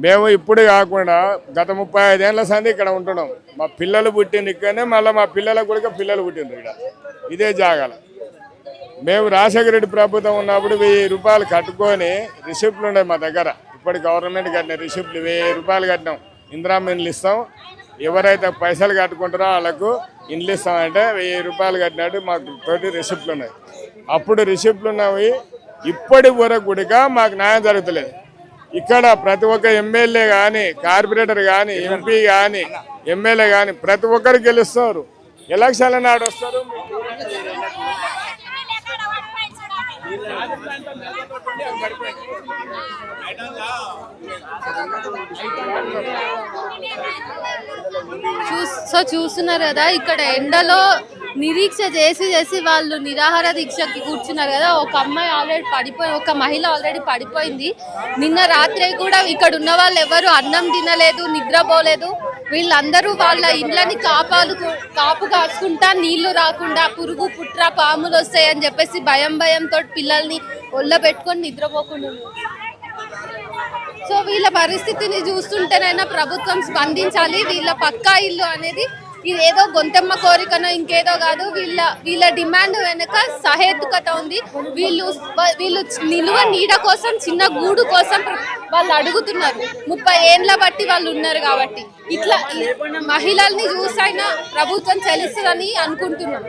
మేము ఇప్పుడు కాకుండా గత 35 ఏళ్ల సంది ఇక్కడ ఉంటున్నాం. మా పిల్లలు పుట్టింది ఇక్కడనే, మళ్ళీ మా పిల్లలకు కూడా పిల్లలు పుట్టిండ్రు ఇక్కడ ఇదే జాగాల. మేము రాజశేఖర రెడ్డి ప్రభుత్వం ఉన్నప్పుడు 1000 రూపాయలు కట్టుకొని రిసిప్ట్లు ఉన్నాయి మా దగ్గర. ఇప్పటి గవర్నమెంట్ కట్టిన రిసిప్ట్లు 1000 రూపాయలు కట్టినాం. ఇందిరామ్మ ఇండ్లు ఇస్తాం, ఎవరైతే పైసలు కట్టుకుంటారో వాళ్ళకు ఇండ్లు ఇస్తామంటే 1000 రూపాయలు కట్టినట్టు మాకు తోటి రిసిప్ట్లు ఉన్నాయి. అప్పుడు రిసిప్ట్లు ఉన్నవి. ఇప్పటి వరకు కూడా మాకు న్యాయం జరుగుతలేదు. ఇక్కడ ప్రతి ఒక్క ఎమ్మెల్యే కానీ, కార్పొరేటర్ కానీ, ఎంపీ కానీ, ఎమ్మెల్యే కానీ ప్రతి ఒక్కరు గెలుస్తారు. ఎలక్షన్ల నాడు వస్తారు. చూస్తున్నారు కదా, ఇక్కడ ఎండలో నిరీక్ష చేసి వాళ్ళు నిరాహార దీక్షకి కూర్చున్నారు కదా. ఒక అమ్మాయి ఆల్రెడీ పడిపోయి, ఒక మహిళ ఆల్రెడీ పడిపోయింది. నిన్న రాత్రి కూడా ఇక్కడ ఉన్న వాళ్ళు ఎవరు అన్నం తినలేదు, నిద్రపోలేదు. వీళ్ళందరూ వాళ్ళ ఇండ్లని కాపు కాచుకుంటా, నీళ్లు రాకుండా పురుగు పుట్ర పాములు వస్తాయని చెప్పేసి భయంతో పిల్లల్ని ఒళ్ళ పెట్టుకొని నిద్రపోకుండా. సో వీళ్ళ పరిస్థితిని చూస్తుంటేనైనా ప్రభుత్వం స్పందించాలి. వీళ్ళ పక్కా ఇల్లు అనేది ఇదేదో గొంతెమ్మ కోరికనో ఇంకేదో కాదు. వీళ్ళ డిమాండ్ వెనక సహేతుకత ఉంది. వీళ్ళు నిలువ నీడ కోసం, చిన్న గూడు కోసం వాళ్ళు అడుగుతున్నారు. 30 ఏళ్ళ బట్టి వాళ్ళు ఉన్నారు కాబట్టి ఇట్లా మహిళల్ని చూసైనా ప్రభుత్వం చెల్లిస్తుందని అనుకుంటున్నాం.